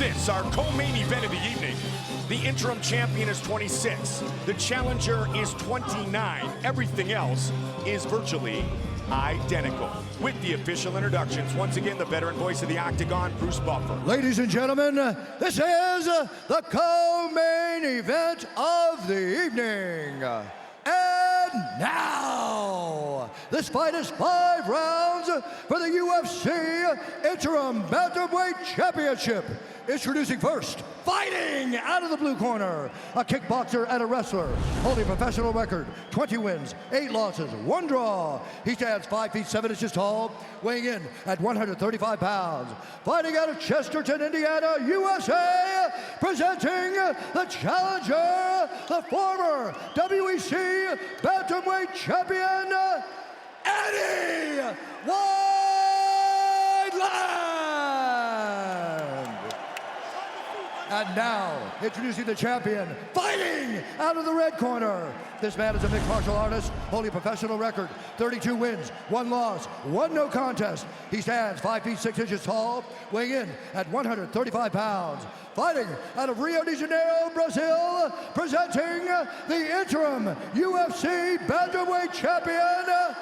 this, our co-main event of the evening. The interim champion is 26. The challenger is 29. Everything else is virtually identical. With the official introductions, once again, the veteran voice of the Octagon, Bruce Buffer. Ladies and gentlemen, this is the co-main event of the evening. And now, this fight is 5 rounds for the UFC Interim Bantamweight Championship. Introducing first, fighting out of the blue corner, a kickboxer and a wrestler, holding a professional record, 20 wins, 8 losses, 1 draw. He stands 5 feet 7 inches tall, weighing in at 135 pounds. Fighting out of Chesterton, Indiana, USA, presenting the challenger, the former WEC Bantamweight Champion, Eddie Wineland! And now, introducing the champion, fighting out of the red corner. This man is a mixed martial artist, holding a professional record, 32 wins, 1 loss, 1 no contest. He stands 5 feet 6 inches tall, weighing in at 135 pounds. Fighting out of Rio de Janeiro, Brazil, presenting the interim UFC Bantamweight Champion,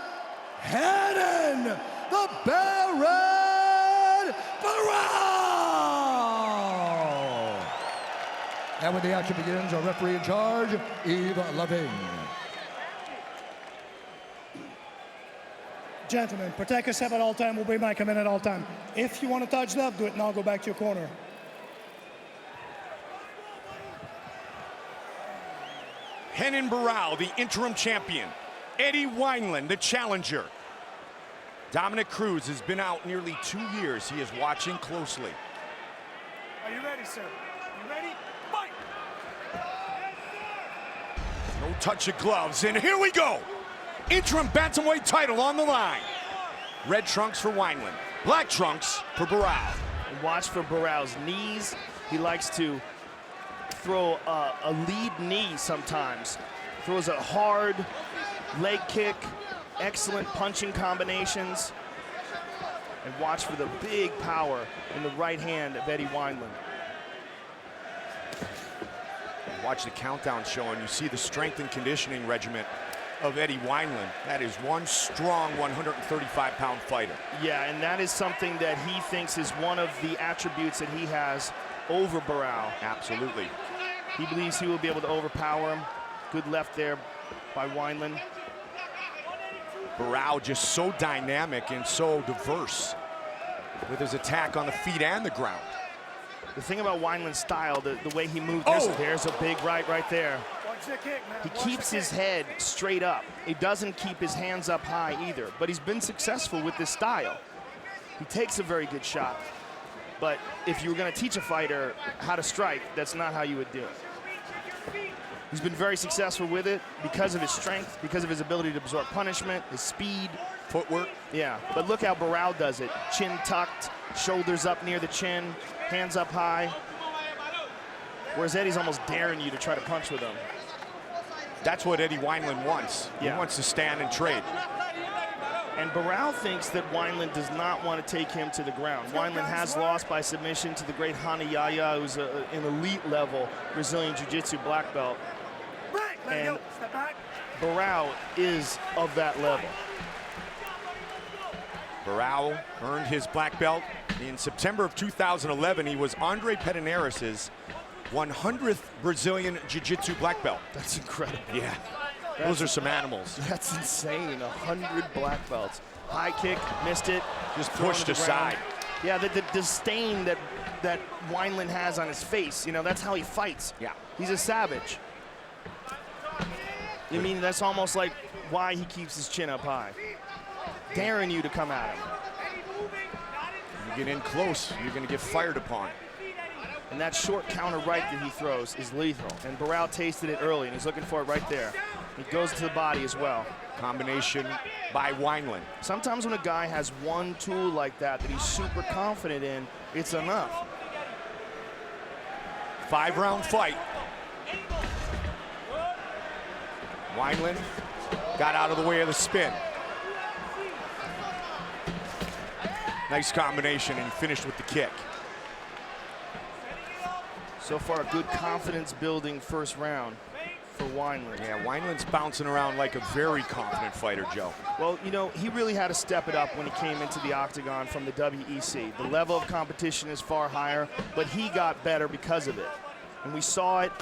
Renan Barao! And when the action begins, our referee in charge, Yves Lavigne. Gentlemen, protect yourself at all time. We'll bring back him in at all time. If you want to touch left, do it now. Go back to your corner. Renan Barao, the interim champion. Eddie Wineland, the challenger. Dominic Cruz has been out nearly 2 years. He is watching closely. Are you ready, sir? You ready? Fight! No touch of gloves, and here we go. Interim bantamweight title on the line. Red trunks for Wineland, black trunks for Barao. And watch for Barao's knees. He likes to throw a lead knee sometimes. Throws a hard leg kick, excellent punching combinations. And watch for the big power in the right hand of Eddie Wineland. Watch the countdown show, and you see the strength and conditioning regimen of Eddie Wineland. That is one strong 135-pound fighter. Yeah, and that is something that he thinks is one of the attributes that he has over Barao. Absolutely. He believes he will be able to overpower him. Good left there by Wineland. Barao just so dynamic and so diverse with his attack on the feet and the ground. The thing about Wineland's style, the way he moves, there's a big right there. He keeps his head straight up. He doesn't keep his hands up high either, but he's been successful with this style. He takes a very good shot, but if you were gonna teach a fighter how to strike, that's not how you would do it. He's been very successful with it because of his strength, because of his ability to absorb punishment, his speed. Footwork. Yeah, but look how Barao does it. Chin tucked, shoulders up near the chin, hands up high. Whereas Eddie's almost daring you to try to punch with him. That's what Eddie Wineland wants. Yeah. He wants to stand and trade. And Barao thinks that Wineland does not want to take him to the ground. Wineland has lost by submission to the great Hana Yaya, who's an elite level Brazilian Jiu-Jitsu black belt. And Barao is of that level. Barao earned his black belt in September of 2011. He was Andre Pederneiras' 100th Brazilian Jiu-Jitsu black belt. That's incredible. Yeah, those are some animals. That's insane, 100 black belts. High kick, missed it. Just pushed aside. Yeah, the disdain that Wineland has on his face, you know, that's how he fights. Yeah. He's a savage. I mean, that's almost like why he keeps his chin up high. Daring you to come at him. You get in close, you're gonna get fired upon. And that short counter right that he throws is lethal. And Barao tasted it early, and he's looking for it right there. He goes to the body as well. Combination by Wineland. Sometimes when a guy has one tool like that he's super confident in, it's enough. 5-round fight. Wineland got out of the way of the spin. Nice combination, and he finished with the kick. So far, a good confidence-building first round for Wineland. Yeah, Wineland's bouncing around like a very confident fighter, Joe. Well, you know, he really had to step it up when he came into the octagon from the WEC. The level of competition is far higher, but he got better because of it. And we saw it.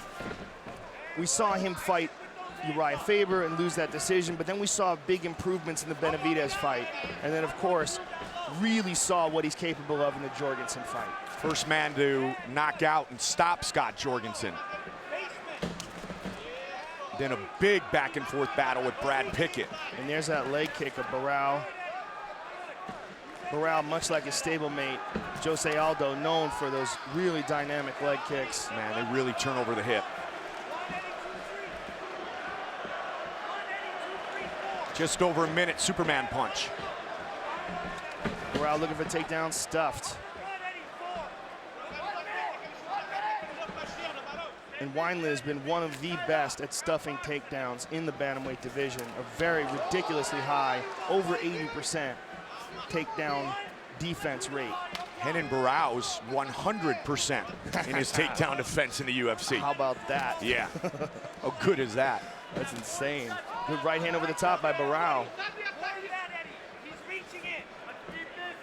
We saw him fight Uriah Faber and lose that decision, but then we saw big improvements in the Benavidez fight. And then, of course, really saw what he's capable of in the Jorgensen fight. First man to knock out and stop Scott Jorgensen. Then a big back and forth battle with Brad Pickett. And there's that leg kick of Barao. Barao, much like his stablemate, Jose Aldo, known for those really dynamic leg kicks. Man, they really turn over the hip. Just over a minute, Superman punch. Barao looking for takedown, stuffed. And Wineland has been one of the best at stuffing takedowns in the bantamweight division. A very ridiculously high, over 80% takedown defense rate. Renan Barao's 100% in his takedown defense in the UFC. How about that? Yeah, how good is that? That's insane. Good right hand over the top by Barao.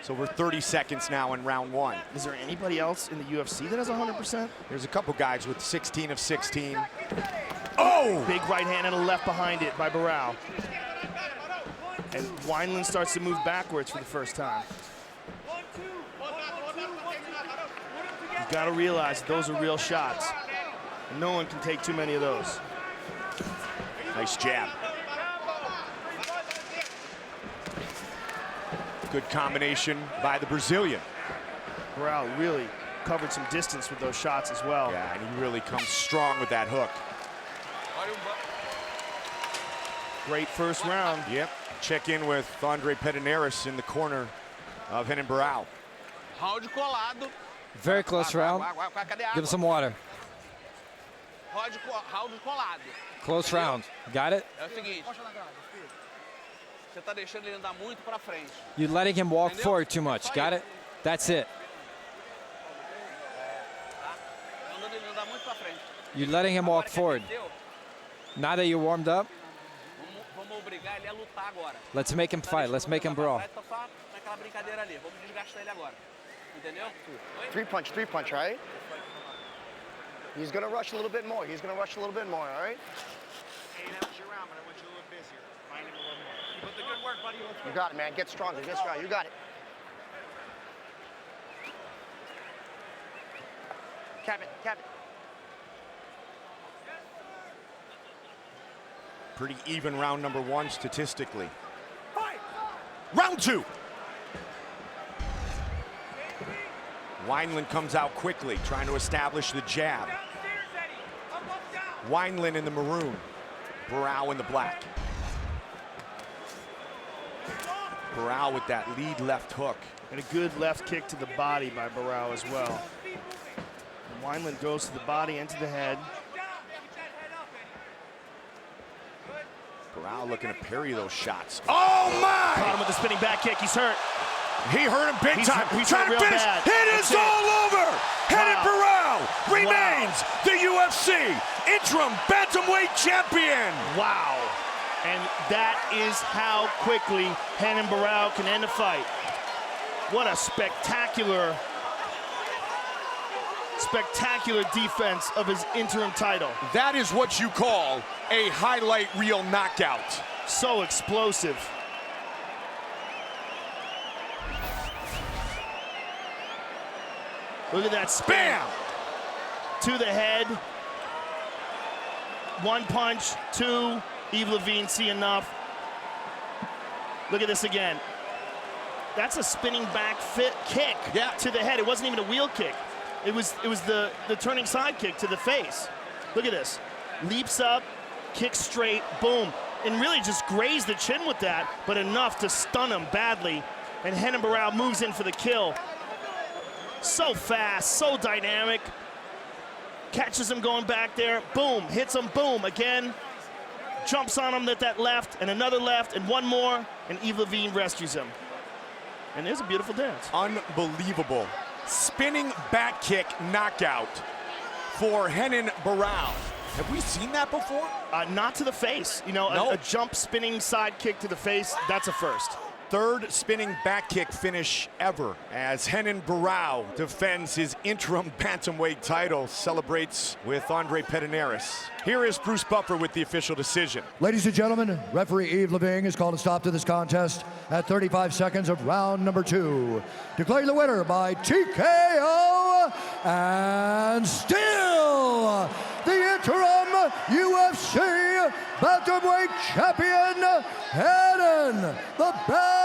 So we're 30 seconds now in round one. Is there anybody else in the UFC that has 100%? There's a couple guys with 16 of 16. Oh! Big right hand and a left behind it by Barao. And Wineland starts to move backwards for the first time. You've got to realize those are real shots. No one can take too many of those. Nice jab. Good combination by the Brazilian. Barao really covered some distance with those shots as well. Yeah, and he really comes strong with that hook. Great first round. Yep. Check in with Andre Pederneiras in the corner of Renan Barao. Very close round. Give him some water. Close round. Got it? You're letting him walk forward too much. Got it? That's it. You're letting him walk forward. Now that you're warmed up, let's make him fight. Let's make him brawl. Three punch, right? He's gonna rush a little bit more. He's gonna rush a little bit more, all right? 8 ounces your round, but I want you a little busier. Find him a little more. You put the good work, buddy. You got it, man. Get stronger. Get stronger. You got it. Cap it. Cap it. Pretty even round number one statistically. Round two. Wineland comes out quickly, trying to establish the jab. Wineland in the maroon, Barao in the black. Barao with that lead left hook. And a good left kick to the body by Barao as well. And Wineland goes to the body and to the head. Barao looking to parry those shots. Oh my! Caught him with a spinning back kick. He's hurt. He hurt him big time. He's trying to finish. Bad. It is all over. Renan Barao remains the UFC Interim Bantamweight Champion. Wow. And that is how quickly Renan Barao can end a fight. What a spectacular defense of his interim title. That is what you call a highlight reel knockout. So explosive. Look at that spin. Bam! To the head. One punch, two. Yves Lavigne, see enough. Look at this again. That's a spinning back kick to the head. It wasn't even a wheel kick. It was the turning side kick to the face. Look at this. Leaps up, kicks straight, boom. And really just grazed the chin with that, but enough to stun him badly. And Renan Barao moves in for the kill. So fast, so dynamic. Catches him going back there, boom, hits him, boom, again. Jumps on him at that left, and another left, and one more, and Yves Lavigne rescues him. And there's a beautiful dance. Unbelievable. Spinning back kick knockout for Renan Barao. Have we seen that before? Not to the face. You know, No. a jump spinning side kick to the face, that's a first. Third spinning back kick finish ever as Renan Barao defends his interim bantamweight title, celebrates with Andre Pederneiras. Here is Bruce Buffer with the official decision. Ladies and gentlemen, referee Yves Leving has called a stop to this contest at 35 seconds of round number 2. Declaring the winner by TKO and still the interim UFC Bantamweight champion, Renan Barao.